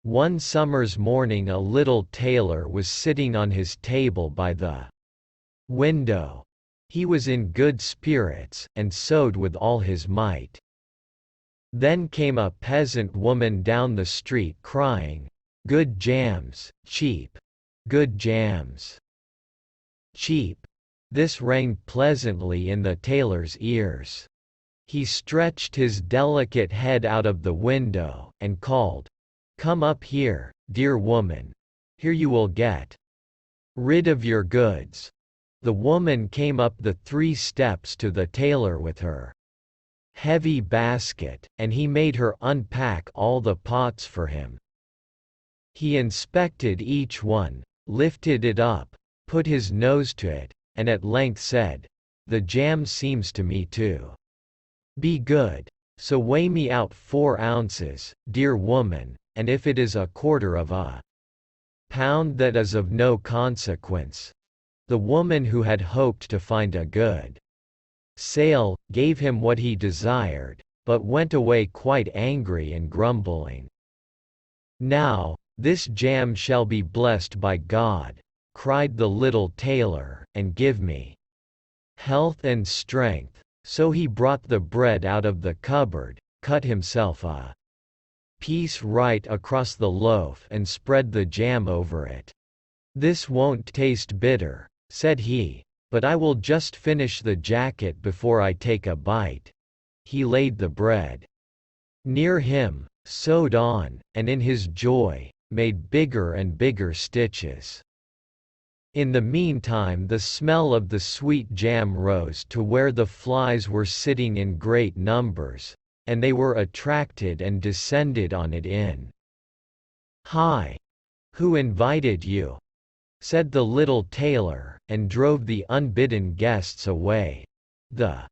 One summer's morning a little tailor was sitting on his table by the window. He was in good spirits, and sewed with all his might. Then came a peasant woman down the street crying, "Good jams, cheap! Good jams, cheap!" This rang pleasantly in the tailor's ears. He stretched his delicate head out of the window, and called, "Come up here, dear woman. Here you will get rid of your goods." The woman came up the 3 steps to the tailor with her heavy basket, and he made her unpack all the pots for him. He inspected each one, lifted it up, put his nose to it, and at length said, "The jam seems to me to be good. So weigh me out 4 ounces, dear woman, and if it is 1/4 of a pound, that is of no consequence." The woman, who had hoped to find a good sale, gave him what he desired, but went away quite angry and grumbling. "Now, this jam shall be blessed by God," cried the little tailor, "and give me health and strength." So he brought the bread out of the cupboard, cut himself a piece right across the loaf and spread the jam over it. "This won't taste bitter," said he, "but I will just finish the jacket before I take a bite." He laid the bread near him, sewed on, and in his joy, made bigger and bigger stitches. In the meantime the smell of the sweet jam rose to where the flies were sitting in great numbers, and they were attracted and descended on it in "Hi! Who invited you?" said the little tailor, and drove the unbidden guests away. The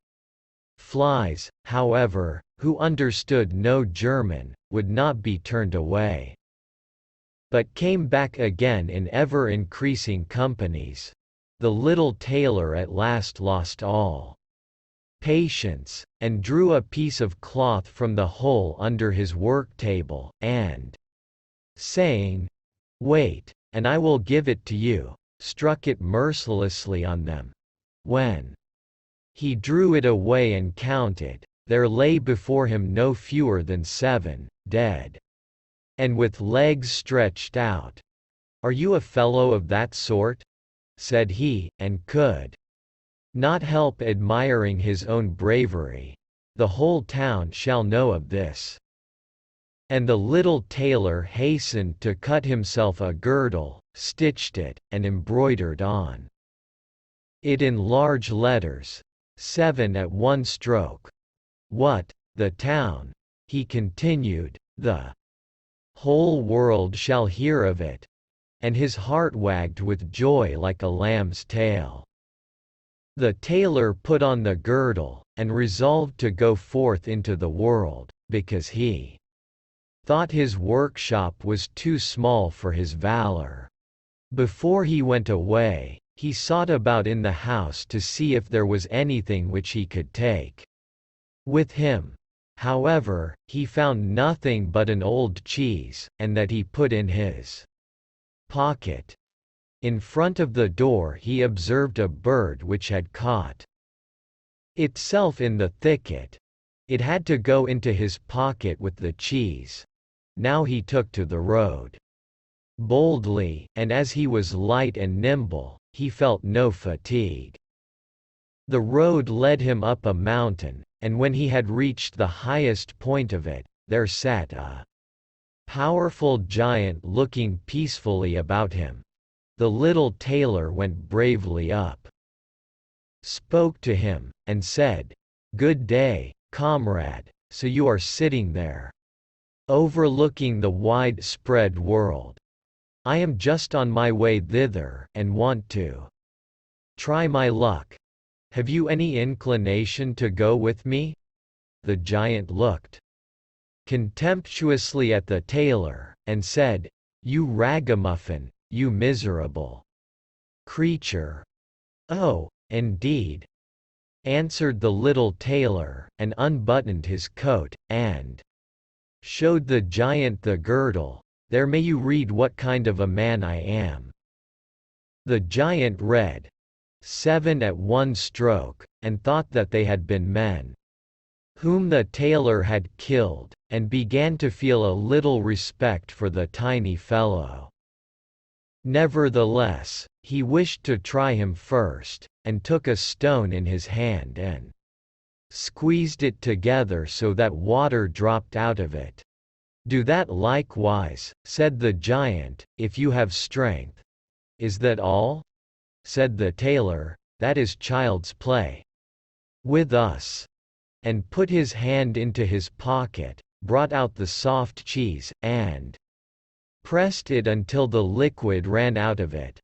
flies, however, who understood no German, would not be turned away, but came back again in ever-increasing companies. The little tailor at last lost all patience, and drew a piece of cloth from the hole under his work-table, and, saying, "Wait, and I will give it to you," struck it mercilessly on them. When he drew it away and counted, there lay before him no fewer than 7, dead, and with legs stretched out. "Are you a fellow of that sort?" said he, and could not help admiring his own bravery. "The whole town shall know of this." And the little tailor hastened to cut himself a girdle, stitched it, and embroidered on it in large letters, 7 at one stroke. "What, the town?" he continued, "the whole world shall hear of it." And his heart wagged with joy like a lamb's tail. The tailor put on the girdle, and resolved to go forth into the world, because he thought his workshop was too small for his valor. Before he went away, he sought about in the house to see if there was anything which he could take with him. However, he found nothing but an old cheese, and that he put in his pocket. In front of the door he observed a bird which had caught itself in the thicket. It had to go into his pocket with the cheese. Now he took to the road boldly, and as he was light and nimble, he felt no fatigue. The road led him up a mountain, and when he had reached the highest point of it, there sat a powerful giant looking peacefully about him. The little tailor went bravely up, spoke to him, and said, "Good day, comrade. So you are sitting there, overlooking the wide-spread world. I am just on my way thither, and want to try my luck. Have you any inclination to go with me?" The giant looked contemptuously at the tailor, and said, "You ragamuffin, you miserable creature." "Oh, indeed," answered the little tailor, and unbuttoned his coat, and showed the giant the girdle. There may you read what kind of a man I am." The giant read 7 at one stroke, and thought that they had been men whom the tailor had killed, and began to feel a little respect for the tiny fellow. Nevertheless, he wished to try him first, and took a stone in his hand and squeezed it together so that water dropped out of it. "Do that likewise," said the giant, "if you have strength." "Is that all?" said the tailor. "That is child's play with us," and put his hand into his pocket, brought out the soft cheese, and pressed it until the liquid ran out of it.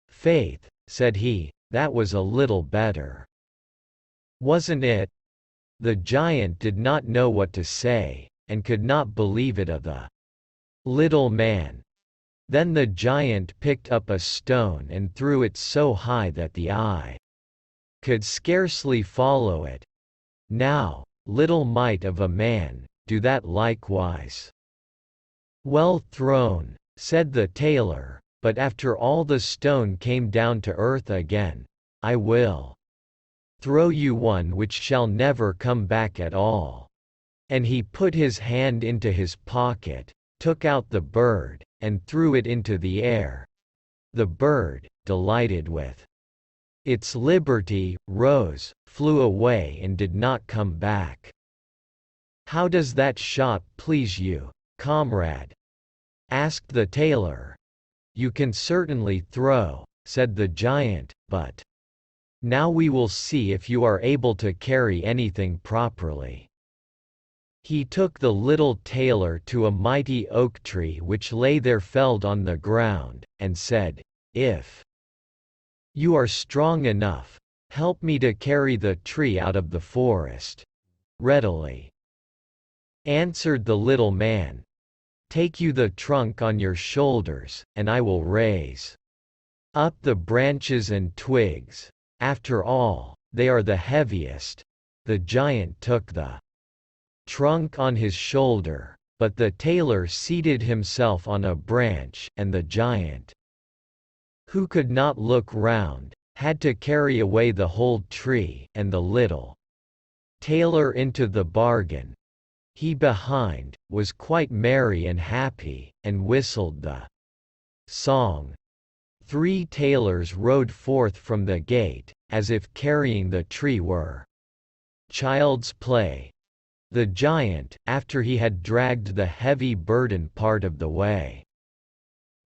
"Faith," said he, "that was a little better, wasn't it?" The giant did not know what to say, and could not believe it of the little man. Then the giant picked up a stone and threw it so high that the eye could scarcely follow it. "Now, little mite of a man, do that likewise." "Well thrown," said the tailor, "but after all the stone came down to earth again. I will throw you one which shall never come back at all." And he put his hand into his pocket, took out the bird, and threw it into the air. The bird, delighted with its liberty, rose, flew away and did not come back. "How does that shot please you, comrade?" asked the tailor. "You can certainly throw," said the giant, "but now we will see if you are able to carry anything properly." He took the little tailor to a mighty oak tree which lay there felled on the ground, and said, "If you are strong enough, help me to carry the tree out of the forest." "Readily," answered the little man. "Take you the trunk on your shoulders, and I will raise up the branches and twigs. After all, they are the heaviest." The giant took the trunk on his shoulder, but the tailor seated himself on a branch, and the giant, who could not look round, had to carry away the whole tree, and the little tailor into the bargain. He behind, was quite merry and happy, and whistled the song. 3 tailors rode forth from the gate, as if carrying the tree were child's play. The giant, after he had dragged the heavy burden part of the way,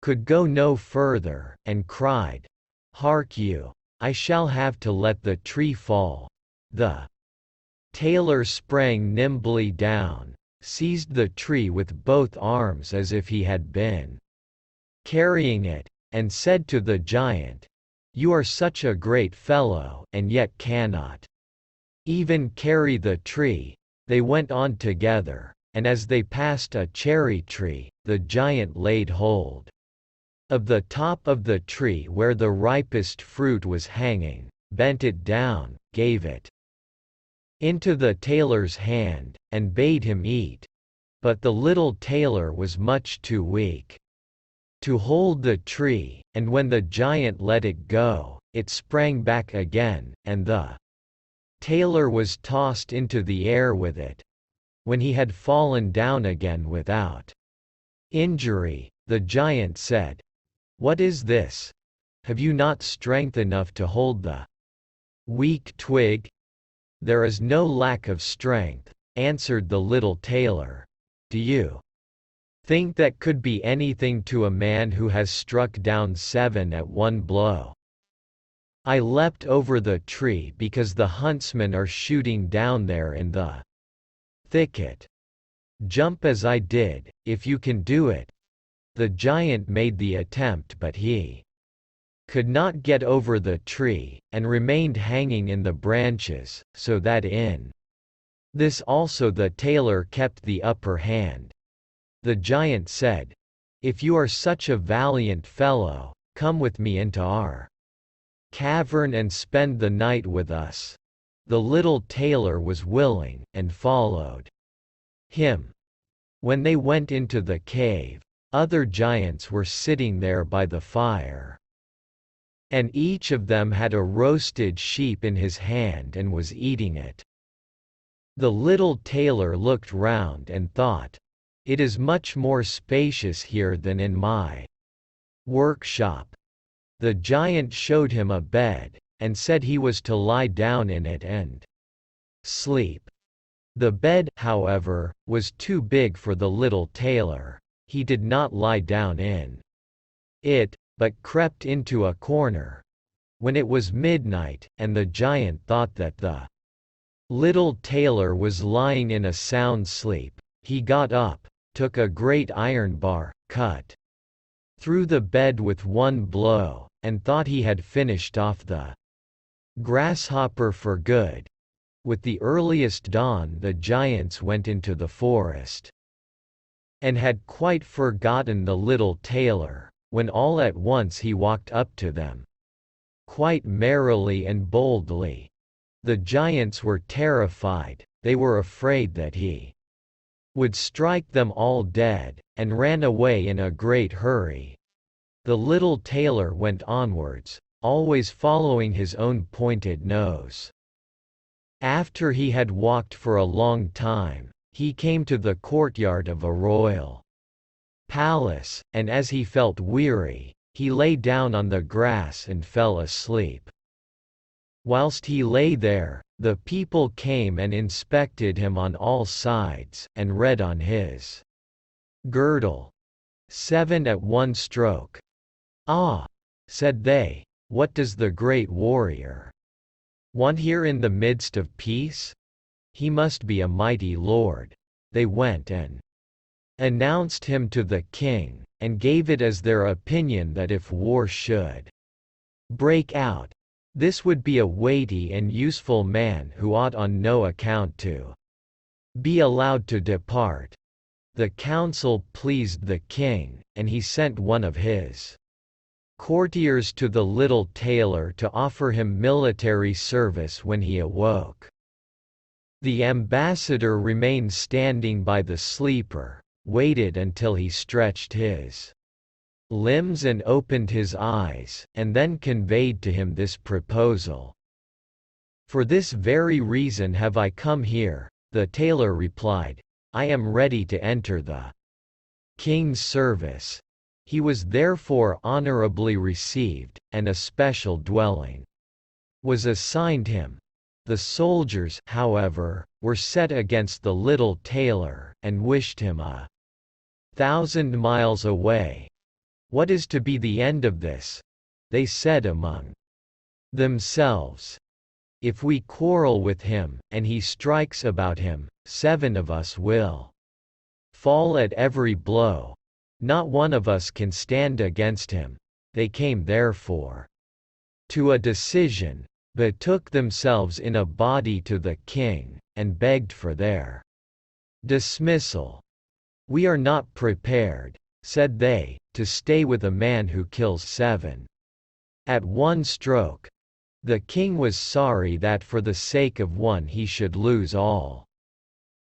could go no further, and cried, "Hark you! I shall have to let the tree fall." The tailor sprang nimbly down, seized the tree with both arms as if he had been carrying it, and said to the giant, "You are such a great fellow, and yet cannot even carry the tree." They went on together, and as they passed a cherry tree, the giant laid hold of the top of the tree where the ripest fruit was hanging, bent it down, gave it into the tailor's hand, and bade him eat. But the little tailor was much too weak to hold the tree, and when the giant let it go, it sprang back again, and the tailor was tossed into the air with it. When he had fallen down again without injury, the giant said, "What is this? Have you not strength enough to hold the weak twig?" "There is no lack of strength," answered the little tailor. "Do you think that could be anything to a man who has struck down 7 at one blow? I leapt over the tree because the huntsmen are shooting down there in the thicket. Jump as I did, if you can do it." The giant made the attempt, but he could not get over the tree, and remained hanging in the branches, so that in this also the tailor kept the upper hand. The giant said, "If you are such a valiant fellow, come with me into our cavern and spend the night with us." The little tailor was willing, and followed him. When they went into the cave, other giants were sitting there by the fire. And each of them had a roasted sheep in his hand and was eating it. The little tailor looked round and thought, "It is much more spacious here than in my workshop." The giant showed him a bed, and said he was to lie down in it and sleep. The bed, however, was too big for the little tailor. He did not lie down in it, but crept into a corner. When it was midnight, and the giant thought that the little tailor was lying in a sound sleep, he got up, took a great iron bar, cut through the bed with one blow, and thought he had finished off the grasshopper for good. With the earliest dawn the giants went into the forest, and had quite forgotten the little tailor, when all at once he walked up to them, quite merrily and boldly. The giants were terrified, they were afraid that he would strike them all dead, and ran away in a great hurry. The little tailor went onwards, always following his own pointed nose. After he had walked for a long time, he came to the courtyard of a royal palace, and as he felt weary, he lay down on the grass and fell asleep. Whilst he lay there, the people came and inspected him on all sides, and read on his girdle, 7 at one stroke. "Ah," said they, "what does the great warrior want here in the midst of peace? He must be a mighty lord." They went and announced him to the king, and gave it as their opinion that if war should break out, this would be a weighty and useful man who ought on no account to be allowed to depart. The counsel pleased the king, and he sent one of his courtiers to the little tailor to offer him military service when he awoke. The ambassador remained standing by the sleeper, waited until he stretched his limbs and opened his eyes, and then conveyed to him this proposal. "For this very reason have I come here," the tailor replied. "I am ready to enter the king's service." He was therefore honorably received, and a special dwelling was assigned him. The soldiers, however, were set against the little tailor, and wished him 1,000 miles away. "What is to be the end of this?" they said among themselves. "If we quarrel with him, and he strikes about him, 7 of us will fall at every blow. Not one of us can stand against him." They came therefore to a decision, betook themselves in a body to the king, and begged for their dismissal. "We are not prepared," said they, "to stay with a man who kills 7 at one stroke." The king was sorry that for the sake of one he should lose all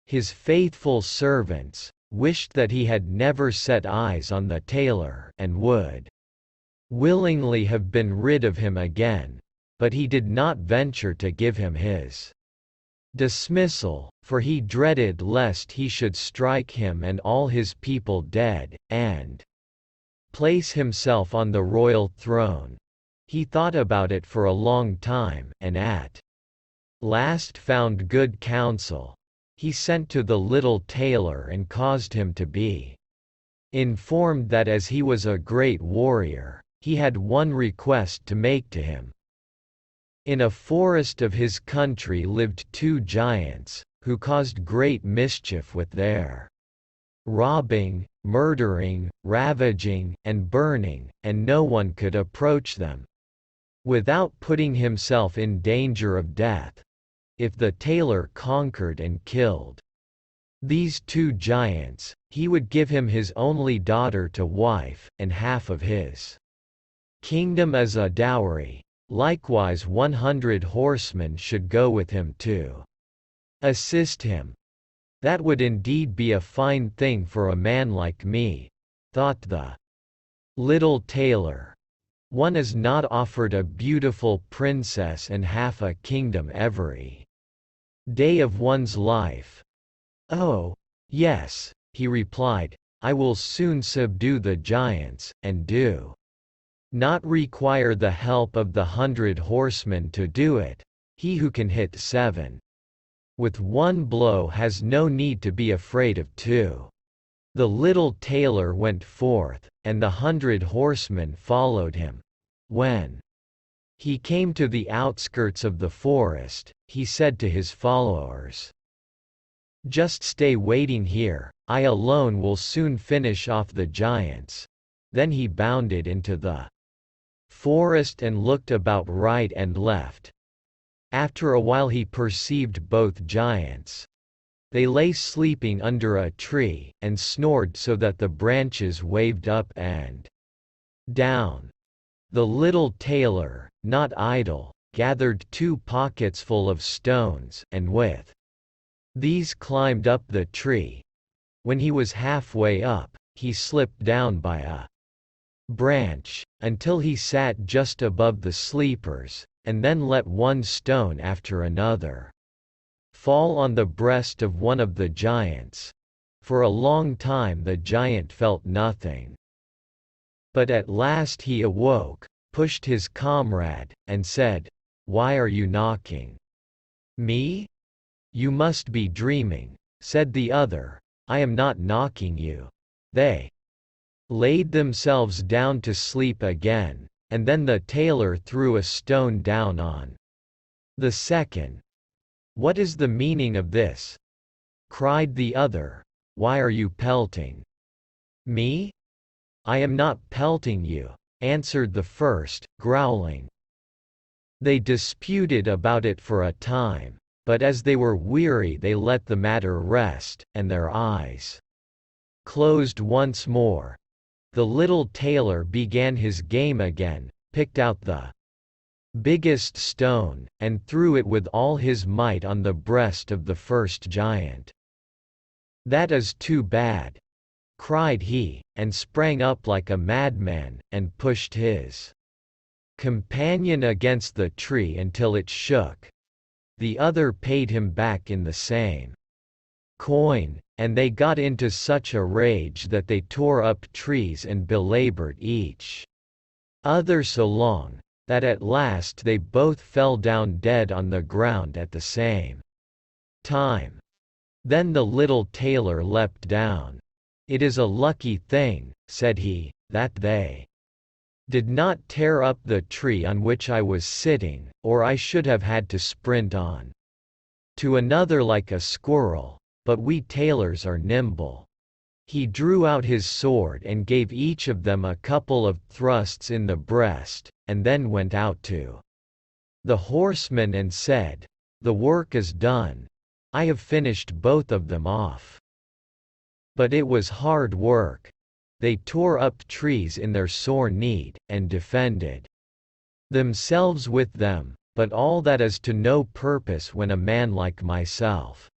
his faithful servants, wished that he had never set eyes on the tailor, and would willingly have been rid of him again, but he did not venture to give him his dismissal, for he dreaded lest he should strike him and all his people dead, and place himself on the royal throne. He thought about it for a long time, and at last found good counsel. He sent to the little tailor and caused him to be informed that as he was a great warrior, he had one request to make to him. In a forest of his country lived 2 giants, who caused great mischief with their robbing, murdering, ravaging, and burning, and no one could approach them without putting himself in danger of death, if the tailor conquered and killed these 2 giants, he would give him his only daughter to wife, and half of his kingdom as a dowry. Likewise 100 horsemen should go with him to assist him. "That would indeed be a fine thing for a man like me," thought the little tailor. One is not offered a beautiful princess and half a kingdom every day of one's life. Oh, yes, he replied, I will soon subdue the giants, and do not require the help of the 100 horsemen to do it. He who can hit 7 with one blow has no need to be afraid of 2. The little tailor went forth, and the 100 horsemen followed him. When he came to the outskirts of the forest, he said to his followers, just stay waiting here, I alone will soon finish off the giants. Then he bounded into the forest and looked about right and left. After a while he perceived both giants. They lay sleeping under a tree, and snored so that the branches waved up and down. The little tailor, not idle, gathered 2 pockets full of stones, and with these climbed up the tree. When he was halfway up, he slipped down by a branch, until he sat just above the sleepers, and then let one stone after another fall on the breast of one of the giants. For a long time the giant felt nothing. But at last he awoke, pushed his comrade, and said, Why are you knocking me? You must be dreaming, said the other. I am not knocking you. They laid themselves down to sleep again, and then the tailor threw a stone down on the second. What is the meaning of this? Cried the other. Why are you pelting me? I am not pelting you, answered the first, growling. They disputed about it for a time, but as they were weary they let the matter rest, and their eyes closed once more. The little tailor began his game again, picked out the biggest stone, and threw it with all his might on the breast of the first giant. That is too bad, cried he, and sprang up like a madman, and pushed his companion against the tree until it shook. The other paid him back in the same coin, and they got into such a rage that they tore up trees and belabored each other so long, that at last they both fell down dead on the ground at the same time. Then the little tailor leapt down. It is a lucky thing, said he, that they did not tear up the tree on which I was sitting, or I should have had to sprint on to another like a squirrel, but we tailors are nimble. He drew out his sword and gave each of them a couple of thrusts in the breast, and then went out to the horsemen and said, The work is done. I have finished both of them off. But it was hard work. They tore up trees in their sore need, and defended themselves with them, but all that is to no purpose when a man like myself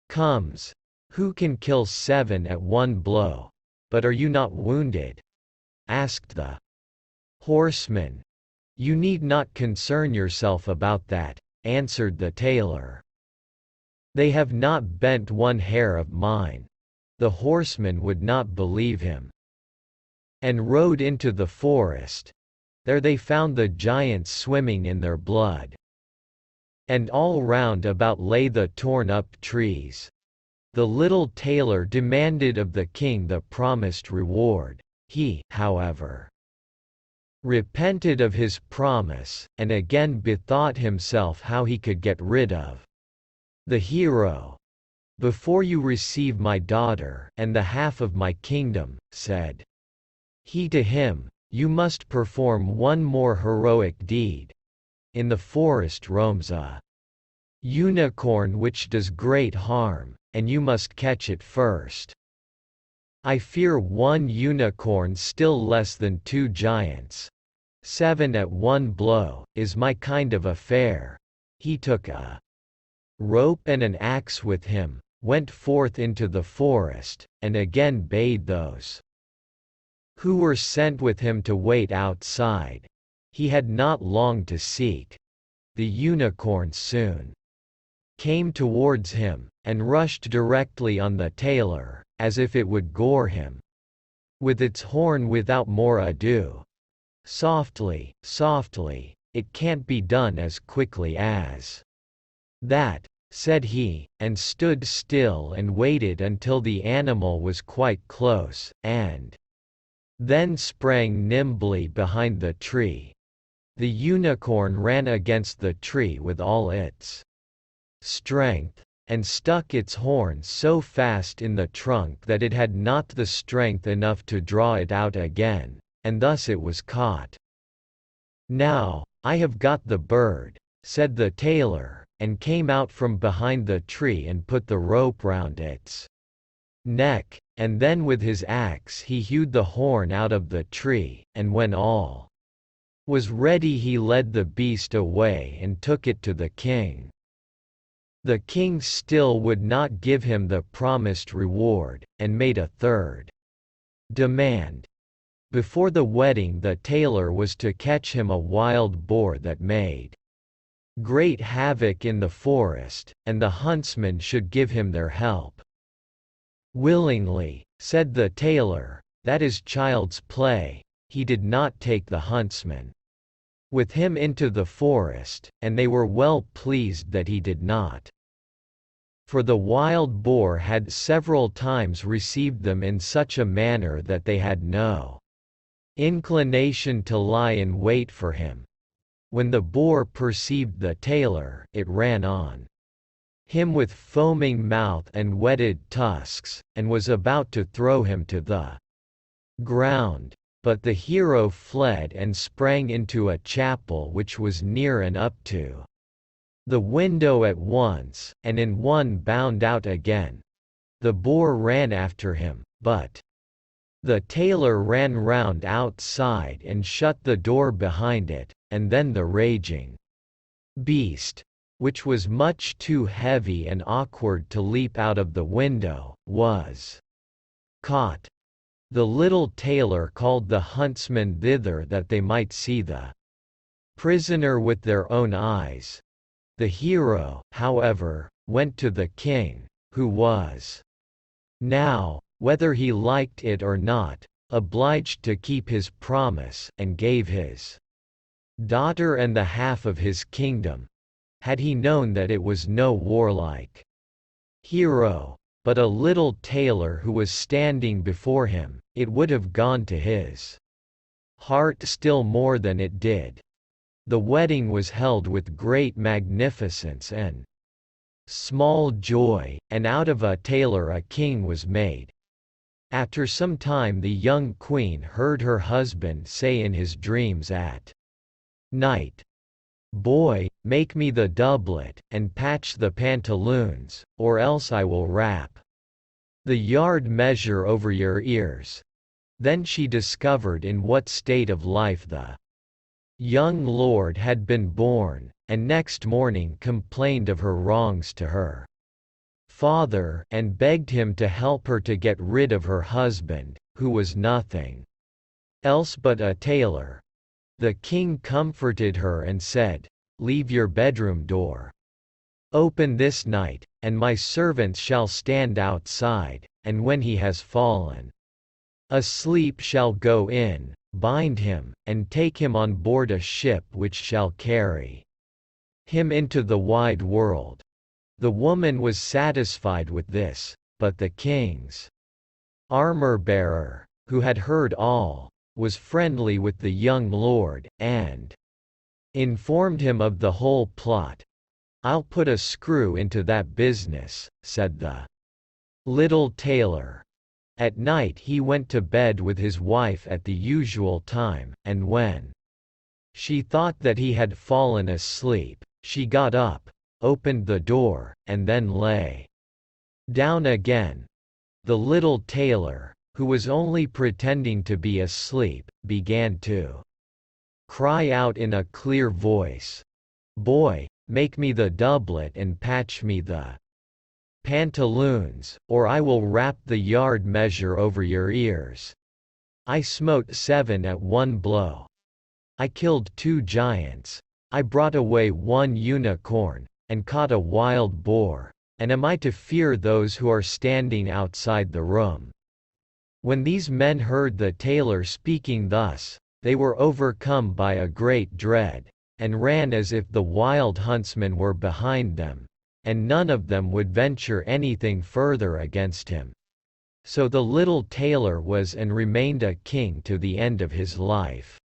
comes. Who can kill 7 at one blow? But are you not wounded? Asked the horseman. You need not concern yourself about that, answered the tailor. They have not bent one hair of mine. The horseman would not believe him, and rode into the forest. There they found the giants swimming in their blood, and all round about lay the torn-up trees. The little tailor demanded of the king the promised reward. He, however, repented of his promise, and again bethought himself how he could get rid of the hero. Before you receive my daughter, and the half of my kingdom, said he to him, you must perform one more heroic deed. In the forest roams a unicorn which does great harm, and you must catch it first. I fear one unicorn still less than 2 giants. 7 at one blow, is my kind of affair. He took a rope and an axe with him, went forth into the forest, and again bade those who were sent with him to wait outside. He had not long to seek. The unicorn soon came towards him, and rushed directly on the tailor, as if it would gore him with its horn without more ado. "Softly, softly, it can't be done as quickly as that," said he, and stood still and waited until the animal was quite close, and then sprang nimbly behind the tree. The unicorn ran against the tree with all its strength, and stuck its horn so fast in the trunk that it had not the strength enough to draw it out again, and thus it was caught. "Now, I have got the bird," said the tailor, and came out from behind the tree and put the rope round its neck, and then with his axe he hewed the horn out of the tree, and when all was ready he led the beast away and took it to the king. The king still would not give him the promised reward, and made a third demand. Before the wedding the tailor was to catch him a wild boar that made great havoc in the forest, and the huntsmen should give him their help. "Willingly," said the tailor, "that is child's play." He did not take the huntsmen with him into the forest, and they were well pleased that he did not. For the wild boar had several times received them in such a manner that they had no inclination to lie in wait for him. When the boar perceived the tailor, it ran on him with foaming mouth and whetted tusks, and was about to throw him to the ground. But the hero fled and sprang into a chapel which was near and up to the window at once, and in one bound out again. The boar ran after him, but the tailor ran round outside and shut the door behind it, and then the raging beast, which was much too heavy and awkward to leap out of the window, was caught. The little tailor called the huntsmen thither that they might see the prisoner with their own eyes. The hero, however, went to the king, who was now, whether he liked it or not, obliged to keep his promise, and gave his daughter and the half of his kingdom. Had he known that it was no warlike hero, but a little tailor who was standing before him, it would have gone to his heart still more than it did. The wedding was held with great magnificence and small joy, and out of a tailor a king was made. After some time the young queen heard her husband say in his dreams at night, "Boy, make me the doublet, and patch the pantaloons, or else I will wrap the yard measure over your ears." Then she discovered in what state of life the young lord had been born, and next morning complained of her wrongs to her father, and begged him to help her to get rid of her husband, who was nothing else but a tailor. The king comforted her and said, "Leave your bedroom door open this night, and my servants shall stand outside, and when he has fallen asleep shall go in, bind him, and take him on board a ship which shall carry him into the wide world." The woman was satisfied with this, but the king's armor-bearer, who had heard all, was friendly with the young lord, and informed him of the whole plot. "I'll put a screw into that business," said the little tailor. At night he went to bed with his wife at the usual time, and when she thought that he had fallen asleep, she got up, opened the door, and then lay down again. The little tailor, who was only pretending to be asleep, began to cry out in a clear voice, "Boy, make me the doublet and patch me the pantaloons, or I will wrap the yard measure over your ears." I smote 7 at one blow. I killed 2 giants. I brought away 1 unicorn, and caught a wild boar, and am I to fear those who are standing outside the room?" When these men heard the tailor speaking thus, they were overcome by a great dread, and ran as if the wild huntsmen were behind them, and none of them would venture anything further against him. So the little tailor was and remained a king to the end of his life.